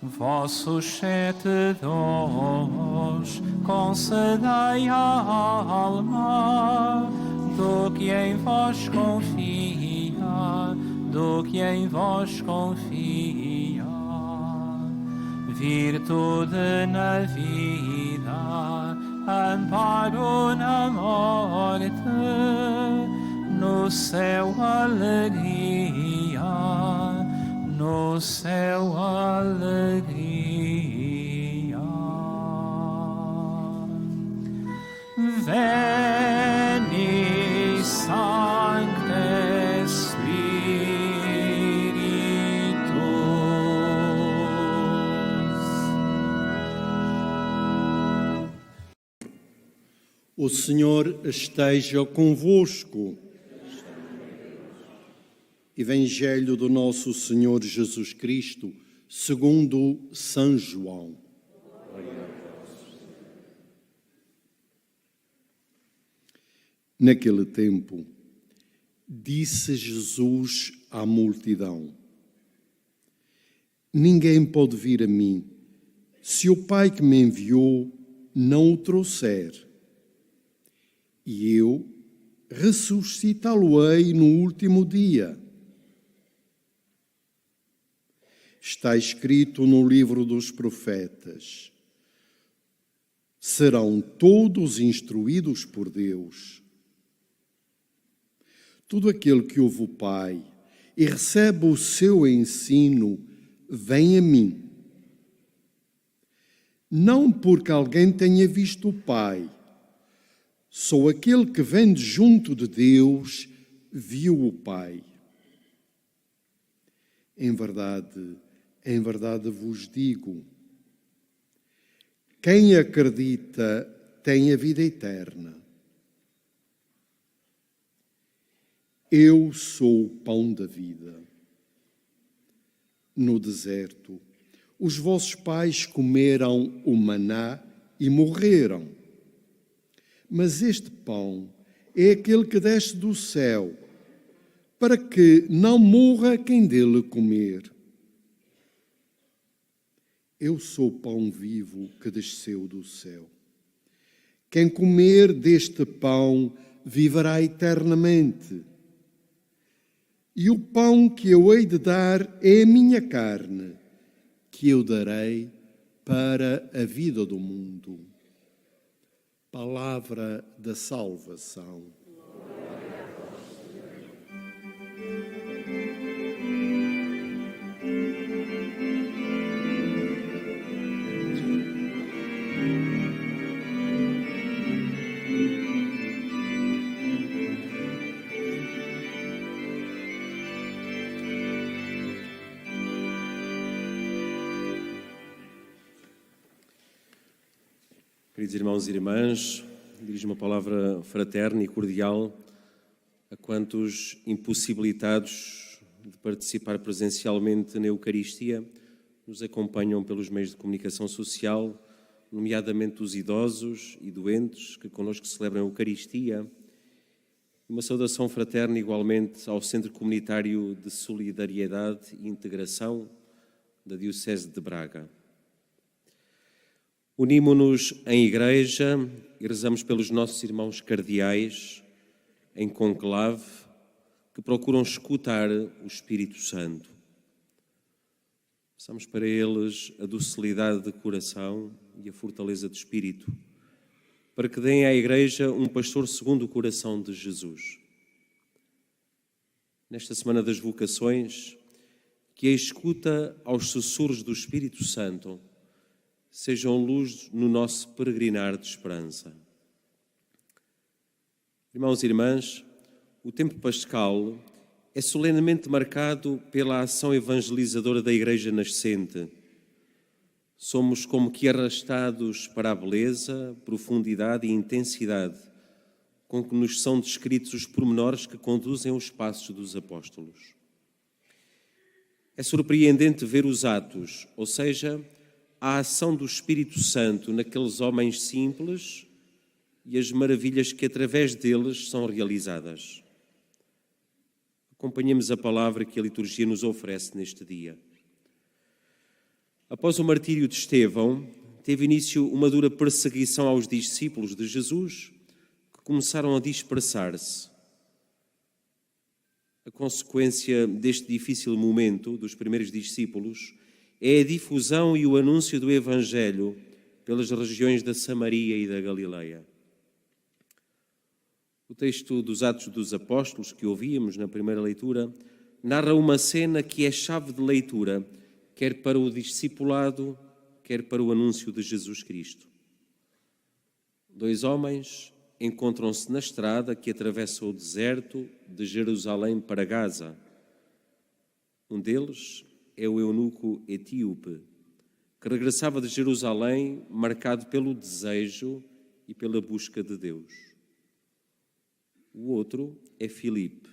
Vossos 7 dons concedei à alma do que em vós confia, do que em vós confia. Virtude na vida, amparo na morte, no céu alegria, no céu alegria. Veni Sancte Spiritus. O Senhor esteja convosco. Evangelho do nosso Senhor Jesus Cristo, segundo São João. Naquele tempo, disse Jesus à multidão: ninguém pode vir a mim, se o Pai que me enviou não o trouxer. E eu ressuscitá-lo-ei no último dia. Está escrito no livro dos profetas: serão todos instruídos por Deus. Todo aquele que ouve o Pai e recebe o seu ensino, vem a mim. Não porque alguém tenha visto o Pai, só aquele que vem de junto de Deus viu o Pai. Em verdade vos digo, quem acredita tem a vida eterna. Eu sou o pão da vida. No deserto, os vossos pais comeram o maná e morreram. Mas este pão é aquele que desce do céu, para que não morra quem dele comer. Eu sou o pão vivo que desceu do céu. Quem comer deste pão viverá eternamente. E o pão que eu hei de dar é a minha carne, que eu darei para a vida do mundo. Palavra da salvação. Queridos irmãos e irmãs, dirijo uma palavra fraterna e cordial a quantos impossibilitados de participar presencialmente na Eucaristia nos acompanham pelos meios de comunicação social, nomeadamente os idosos e doentes que connosco celebram a Eucaristia. Uma saudação fraterna igualmente ao Centro Comunitário de Solidariedade e Integração da Diocese de Braga. Unimo-nos em igreja e rezamos pelos nossos irmãos cardeais em conclave que procuram escutar o Espírito Santo. Peçamos para eles a docilidade de coração e a fortaleza de espírito, para que deem à igreja um pastor segundo o coração de Jesus. Nesta semana das vocações, que a escuta aos sussurros do Espírito Santo sejam luz no nosso peregrinar de esperança. Irmãos e irmãs, o tempo pascal é solenemente marcado pela ação evangelizadora da Igreja nascente. Somos como que arrastados para a beleza, profundidade e intensidade com que nos são descritos os pormenores que conduzem os passos dos apóstolos. É surpreendente ver os atos, ou seja, a ação do Espírito Santo naqueles homens simples e as maravilhas que através deles são realizadas. Acompanhemos a palavra que a liturgia nos oferece neste dia. Após o martírio de Estevão, teve início uma dura perseguição aos discípulos de Jesus, que começaram a dispersar-se. A consequência deste difícil momento dos primeiros discípulos é a difusão e o anúncio do Evangelho pelas regiões da Samaria e da Galileia. O texto dos Atos dos Apóstolos, que ouvíamos na primeira leitura, narra uma cena que é chave de leitura, quer para o discipulado, quer para o anúncio de Jesus Cristo. Dois homens encontram-se na estrada que atravessa o deserto de Jerusalém para Gaza. Um deles é o eunuco etíope, que regressava de Jerusalém marcado pelo desejo e pela busca de Deus. O outro é Filipe,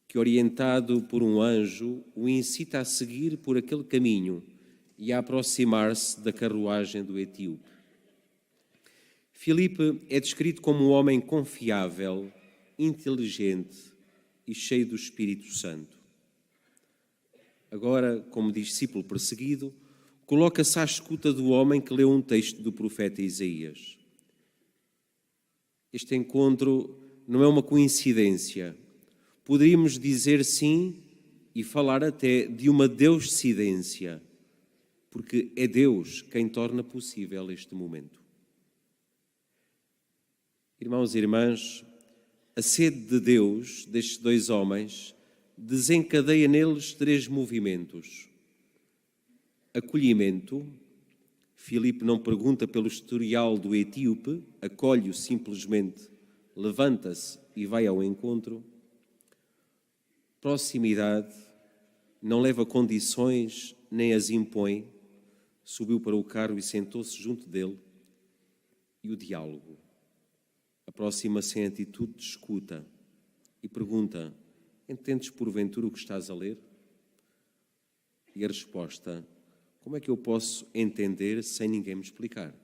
que, orientado por um anjo, o incita a seguir por aquele caminho e a aproximar-se da carruagem do etíope. Filipe é descrito como um homem confiável, inteligente e cheio do Espírito Santo. Agora, como discípulo perseguido, coloca-se à escuta do homem que leu um texto do profeta Isaías. Este encontro não é uma coincidência. Poderíamos dizer sim e falar até de uma deuscidência, porque é Deus quem torna possível este momento. Irmãos e irmãs, a sede de Deus destes dois homens desencadeia neles três movimentos. Acolhimento. Filipe não pergunta pelo historial do etíope, acolhe-o simplesmente, levanta-se e vai ao encontro. Proximidade. Não leva condições nem as impõe, subiu para o carro e sentou-se junto dele. E o diálogo. Aproxima-se em atitude de escuta e pergunta: entendes porventura o que estás a ler? E a resposta: como é que eu posso entender sem ninguém me explicar?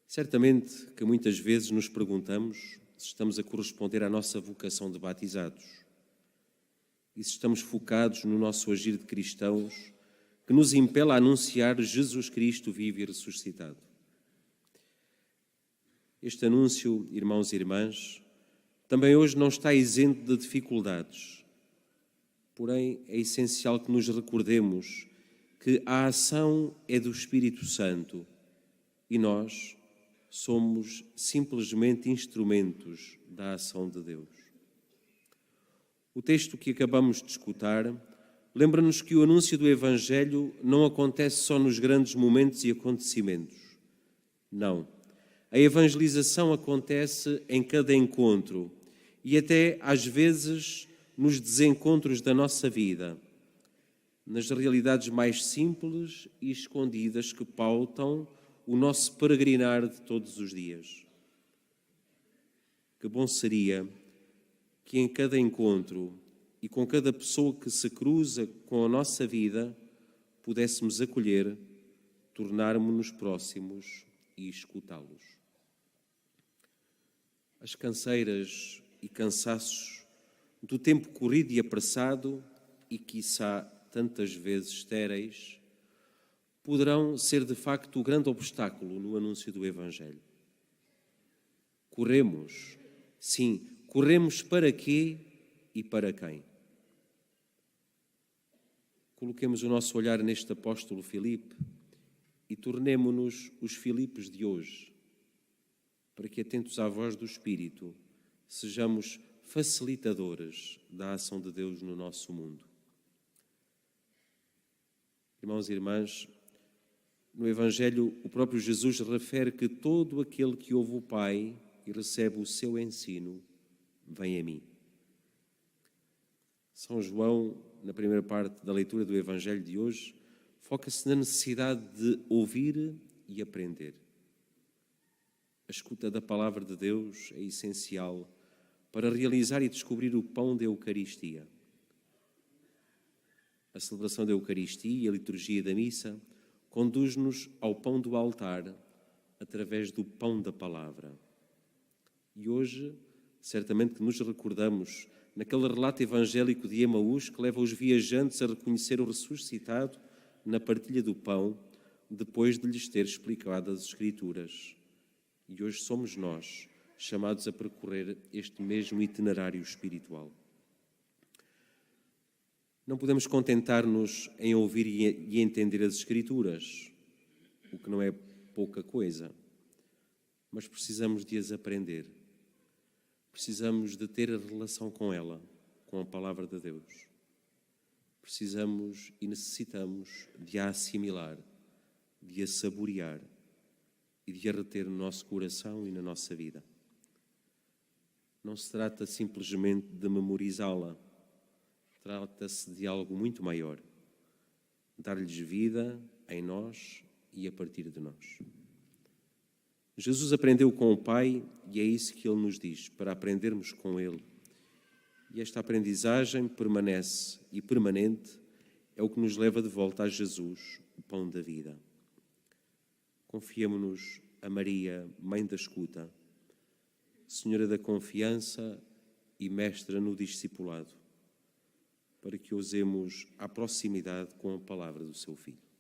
Certamente que muitas vezes nos perguntamos se estamos a corresponder à nossa vocação de batizados e se estamos focados no nosso agir de cristãos que nos impele a anunciar Jesus Cristo vivo e ressuscitado. Este anúncio, irmãos e irmãs, também hoje não está isento de dificuldades. Porém, é essencial que nos recordemos que a ação é do Espírito Santo e nós somos simplesmente instrumentos da ação de Deus. O texto que acabamos de escutar lembra-nos que o anúncio do Evangelho não acontece só nos grandes momentos e acontecimentos. Não. A evangelização acontece em cada encontro e até, às vezes, nos desencontros da nossa vida, nas realidades mais simples e escondidas que pautam o nosso peregrinar de todos os dias. Que bom seria que em cada encontro e com cada pessoa que se cruza com a nossa vida pudéssemos acolher, tornarmos-nos próximos e escutá-los. As canseiras e cansaços do tempo corrido e apressado e, quiçá, tantas vezes estéreis, poderão ser de facto o grande obstáculo no anúncio do Evangelho. Corremos, sim, corremos para quê e para quem? Coloquemos o nosso olhar neste apóstolo Filipe e tornemo-nos os Filipes de hoje, para que, atentos à voz do Espírito, sejamos facilitadores da ação de Deus no nosso mundo. Irmãos e irmãs, no Evangelho, o próprio Jesus refere que todo aquele que ouve o Pai e recebe o seu ensino, vem a mim. São João, na primeira parte da leitura do Evangelho de hoje, foca-se na necessidade de ouvir e aprender. A escuta da palavra de Deus é essencial para realizar e descobrir o pão da Eucaristia. A celebração da Eucaristia e a liturgia da missa conduz-nos ao pão do altar através do pão da palavra. E hoje, certamente que nos recordamos naquele relato evangélico de Emaús que leva os viajantes a reconhecer o ressuscitado na partilha do pão, depois de lhes ter explicado as Escrituras. E hoje somos nós chamados a percorrer este mesmo itinerário espiritual. Não podemos contentar-nos em ouvir e entender as Escrituras, o que não é pouca coisa, mas precisamos de as aprender. Precisamos de ter a relação com ela, com a Palavra de Deus. Precisamos e necessitamos de a assimilar, de a saborear e de a reter no nosso coração e na nossa vida. Não se trata simplesmente de memorizá-la, trata-se de algo muito maior, dar-lhes vida em nós e a partir de nós. Jesus aprendeu com o Pai e é isso que Ele nos diz, para aprendermos com Ele. E esta aprendizagem permanece e permanente é o que nos leva de volta a Jesus, o pão da vida. Confiemo-nos a Maria, Mãe da Escuta, Senhora da Confiança e Mestra no discipulado, para que ousemos à proximidade com a palavra do seu Filho.